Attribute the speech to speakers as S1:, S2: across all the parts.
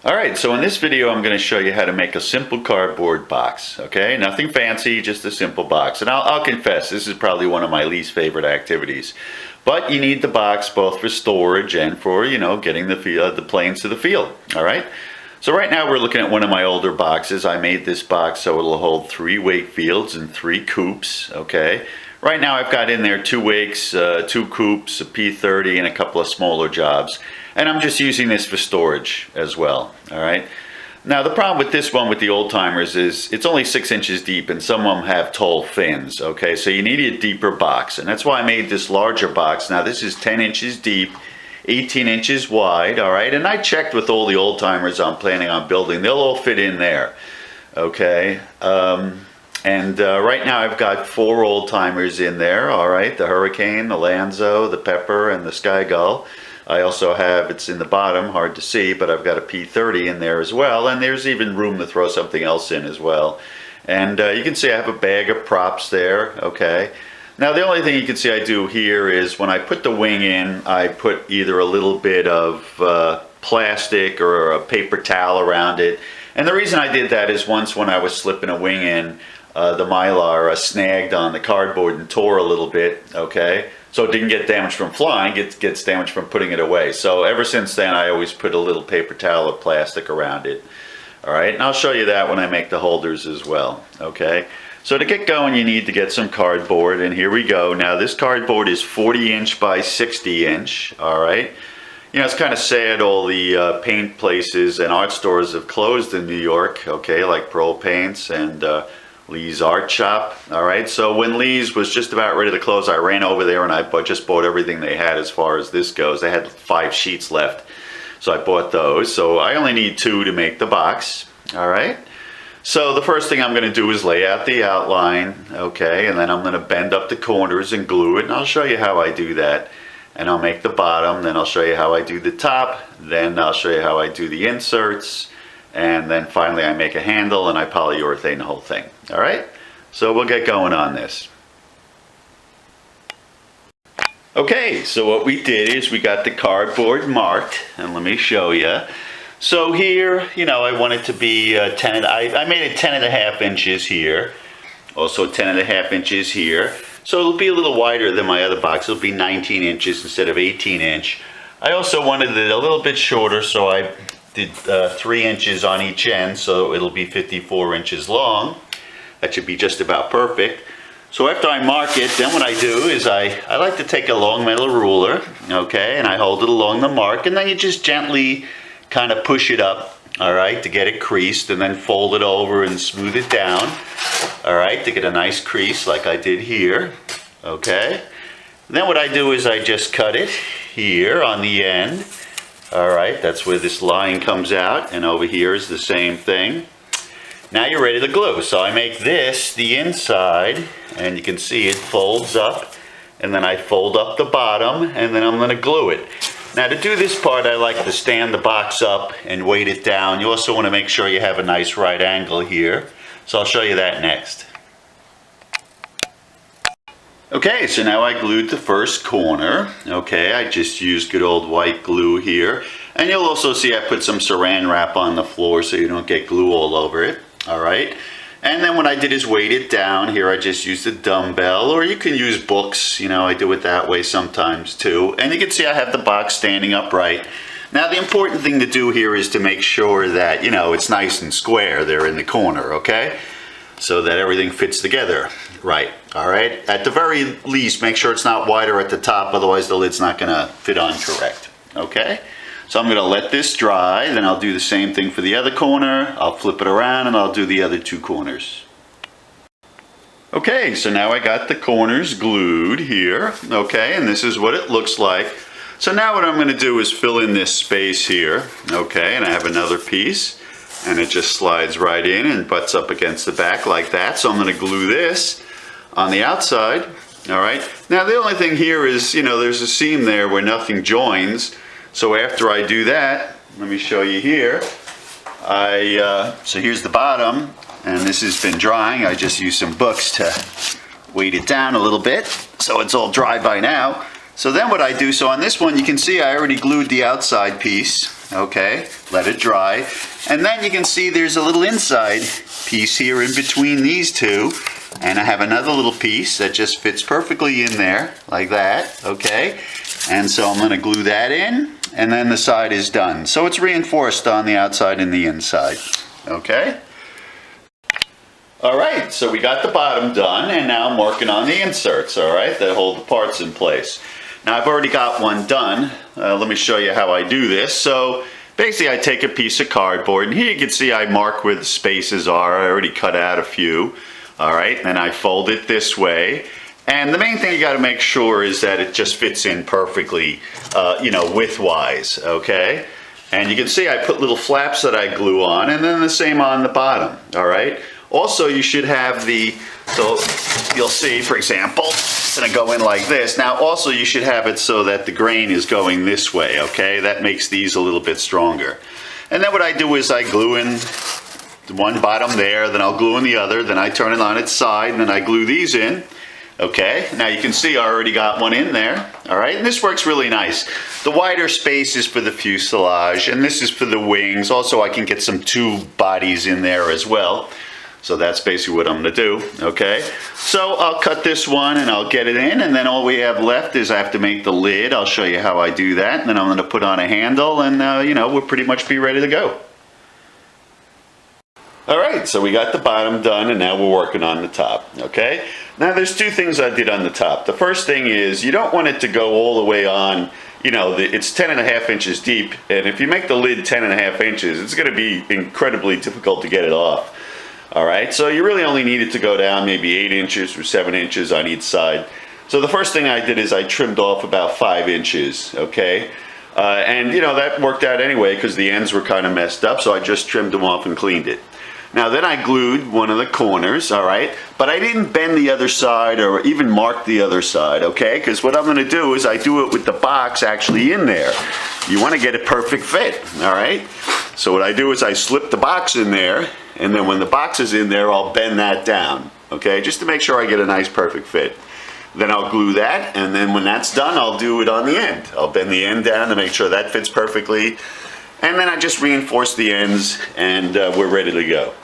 S1: Alright, so in this video I'm going to show you how to make a simple cardboard box, okay? Nothing fancy, just a simple box. And I'll confess, this is probably one of my least favorite activities. But you need the box both for storage and for, getting the planes to the field, alright? So right now we're looking at one of my older boxes. I made this box so it'll hold 3 wake fields and 3 coops, okay? Right now I've got in there 2 wakes, 2 coops, a P30, and a couple of smaller jobs. And I'm just using this for storage as well, all right? Now the problem with this one with the old timers is it's only 6 inches deep and some of them have tall fins, okay? So you need a deeper box, and that's why I made this larger box. Now this is 10 inches deep, 18 inches wide, all right? And I checked with all the old timers I'm planning on building. They'll all fit in there, okay? Right now I've got 4 old timers in there, all right? The Hurricane, the Lanzo, the Pepper, and the Sky Gull. I also have, it's in the bottom, hard to see, but I've got a P30 in there as well, and there's even room to throw something else in as well. And you can see I have a bag of props there, okay? Now the only thing you can see I do here is when I put the wing in, I put either a little bit of plastic or a paper towel around it. And the reason I did that is once when I was slipping a wing in, the Mylar snagged on the cardboard and tore a little bit, okay? So it didn't get damaged from flying, it gets damaged from putting it away. So ever since then I always put a little paper towel or plastic around it. Alright, and I'll show you that when I make the holders as well, okay? So to get going you need to get some cardboard, and here we go. Now this cardboard is 40 inch by 60 inch, alright? You know, it's kind of sad all the paint places and art stores have closed in New York, okay, like Pearl Paints and Lee's Art Shop, alright? So when Lee's was just about ready to close, I ran over there and I just bought everything they had as far as this goes. They had 5 sheets left, so I bought those. So I only need 2 to make the box, alright? So the first thing I'm going to do is lay out the outline, okay, and then I'm going to bend up the corners and glue it, and I'll show you how I do that. And I'll make the bottom, then I'll show you how I do the top, then I'll show you how I do the inserts, and then finally I make a handle and I polyurethane the whole thing. Alright? So we'll get going on this. Okay, so what we did is we got the cardboard marked, and let me show you. So here, I want it to be I made it 10.5 inches here, also 10.5 inches here. So it'll be a little wider than my other box. It'll be 19 inches instead of 18 inch. I also wanted it a little bit shorter, so I did 3 inches on each end, so it'll be 54 inches long. That should be just about perfect. So after I mark it, then what I do is I like to take a long metal ruler, okay, and I hold it along the mark, and then you just gently kind of push it up, all right, to get it creased, and then fold it over and smooth it down, all right, to get a nice crease like I did here, okay. And then what I do is I just cut it here on the end, all right, that's where this line comes out, and over here is the same thing. Now you're ready to glue. So I make this the inside, and you can see it folds up, and then I fold up the bottom, and then I'm going to glue it. Now to do this part, I like to stand the box up and weight it down. You also want to make sure you have a nice right angle here. So I'll show you that next. Okay, so now I glued the first corner. Okay, I just used good old white glue here. And you'll also see I put some saran wrap on the floor so you don't get glue all over it. Alright, and then what I did is weight it down. Here I just used a dumbbell, or you can use books. I do it that way sometimes too. And you can see I have the box standing upright. Now the important thing to do here is to make sure that, it's nice and square there in the corner, okay? So that everything fits together right, alright? At the very least, make sure it's not wider at the top, otherwise the lid's not going to fit on correct, okay? So I'm going to let this dry, then I'll do the same thing for the other corner. I'll flip it around and I'll do the other 2 corners. Okay, so now I got the corners glued here, okay, and this is what it looks like. So now what I'm going to do is fill in this space here, okay, and I have another piece, and it just slides right in and butts up against the back like that. So I'm going to glue this on the outside, alright. Now the only thing here is, there's a seam there where nothing joins. So after I do that, let me show you here. So here's the bottom, and this has been drying. I just used some books to weight it down a little bit, so it's all dry by now. So then what I do, so on this one you can see I already glued the outside piece, okay? Let it dry. And then you can see there's a little inside piece here in between these two. And I have another little piece that just fits perfectly in there, like that, okay? And so I'm going to glue that in, and then the side is done. So it's reinforced on the outside and the inside, okay? Alright, so we got the bottom done, and now I'm working on the inserts, alright, that hold the parts in place. Now I've already got one done. Let me show you how I do this. So basically I take a piece of cardboard, and here you can see I mark where the spaces are. I already cut out a few, alright, and I fold it this way. And the main thing you got to make sure is that it just fits in perfectly, you know, width-wise, okay? And you can see I put little flaps that I glue on, and then the same on the bottom, alright? Also, you should have the, so you'll see, for example, it's going to go in like this. Now, also, you should have it so that the grain is going this way, okay? That makes these a little bit stronger. And then what I do is I glue in one bottom there, then I'll glue in the other, then I turn it on its side, and then I glue these in. Okay, now you can see I already got one in there, all right, and this works really nice. The wider space is for the fuselage, and this is for the wings. Also, I can get some tube bodies in there as well. So that's basically what I'm going to do, okay? So I'll cut this one and I'll get it in, and then all we have left is I have to make the lid. I'll show you how I do that, and then I'm going to put on a handle, and you know, we'll pretty much be ready to go. Alright, so we got the bottom done, and now we're working on the top, okay? Now there's two things I did on the top. The first thing is you don't want it to go all the way on, you know, it's 10.5 inches deep, and if you make the lid 10.5 inches, it's going to be incredibly difficult to get it off. Alright, so you really only need it to go down maybe 8 inches or 7 inches on each side. So the first thing I did is I trimmed off about 5 inches, okay? And you know, that worked out anyway because the ends were kind of messed up, so I just trimmed them off and cleaned it. Now then I glued one of the corners, alright? But I didn't bend the other side or even mark the other side, okay? Because what I'm going to do is I do it with the box actually in there. You want to get a perfect fit, alright? So what I do is I slip the box in there, and then when the box is in there, I'll bend that down, okay? Just to make sure I get a nice perfect fit. Then I'll glue that, and then when that's done, I'll do it on the end. I'll bend the end down to make sure that fits perfectly. And then I just reinforce the ends, and we're ready to go.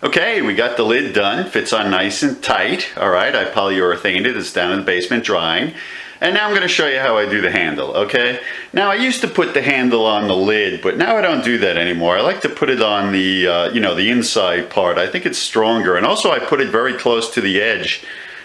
S1: Okay, we got the lid done. Fits on nice and tight. Alright, I polyurethaned it. It's down in the basement drying. And now I'm going to show you how I do the handle, okay? Now I used to put the handle on the lid, but now I don't do that anymore. I like to put it on the, you know, the inside part. I think it's stronger. And also I put it very close to the edge,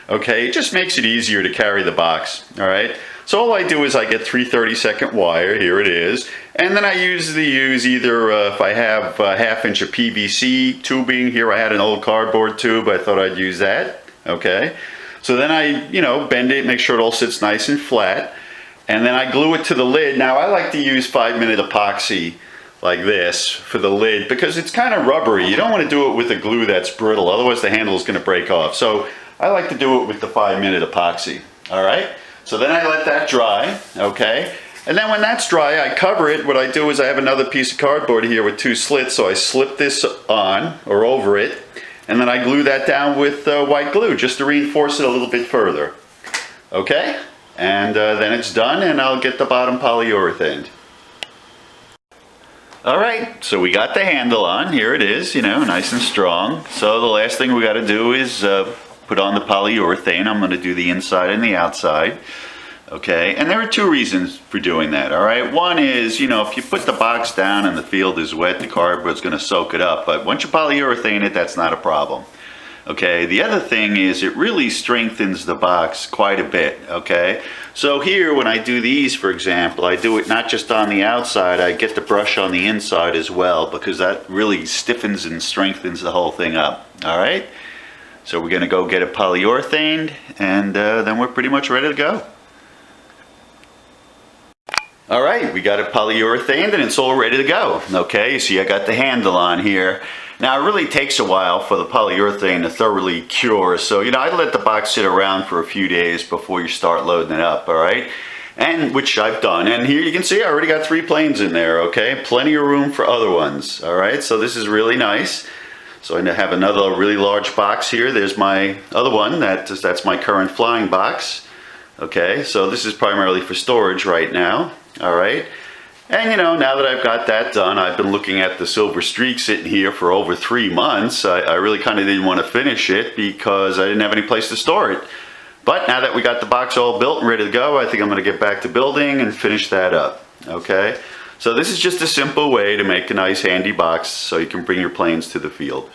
S1: okay? It just makes it easier to carry the box, alright? So all I do is I get 3 30-second wire, here it is, and then I use either, if I have a 1/2 inch of PVC tubing, here I had an old cardboard tube, I thought I'd use that, okay? So then I, you know, bend it, make sure it all sits nice and flat, and then I glue it to the lid. Now I like to use 5-minute epoxy like this for the lid because it's kind of rubbery. You don't want to do it with a glue that's brittle, otherwise the handle is going to break off. So I like to do it with the 5-minute epoxy, alright? So then I let that dry, okay? And then when that's dry, I cover it. What I do is I have another piece of cardboard here with 2 slits, so I slip this on or over it, and then I glue that down with white glue just to reinforce it a little bit further. Okay? And then it's done, and I'll get the bottom polyurethane. Alright, so we got the handle on. Here it is, you know, nice and strong. So the last thing we got to do is put on the polyurethane. I'm going to do the inside and the outside. Okay, and there are 2 reasons for doing that, alright? One is, you know, if you put the box down and the field is wet, the cardboard's going to soak it up. But once you polyurethane it, that's not a problem. Okay, the other thing is it really strengthens the box quite a bit, okay? So here, when I do these, for example, I do it not just on the outside, I get the brush on the inside as well, because that really stiffens and strengthens the whole thing up, alright? So we're going to go get it polyurethaned, and then we're pretty much ready to go. Alright, we got it polyurethaned and it's all ready to go. Okay, see I got the handle on here. Now it really takes a while for the polyurethane to thoroughly cure, so you know, I let the box sit around for a few days before you start loading it up, alright? And which I've done, and here you can see I already got 3 planes in there, okay? Plenty of room for other ones, alright? So this is really nice. So I have another really large box here. There's my other one, that's my current flying box. Okay, so this is primarily for storage right now. Alright, And you know, now that I've got that done, I've been looking at the silver streak sitting here for over 3 months. I really kind of didn't want to finish it because I didn't have any place to store it. But now that we got the box all built and ready to go, I think I'm going to get back to building and finish that up. Okay? So this is just a simple way to make a nice handy box so you can bring your planes to the field.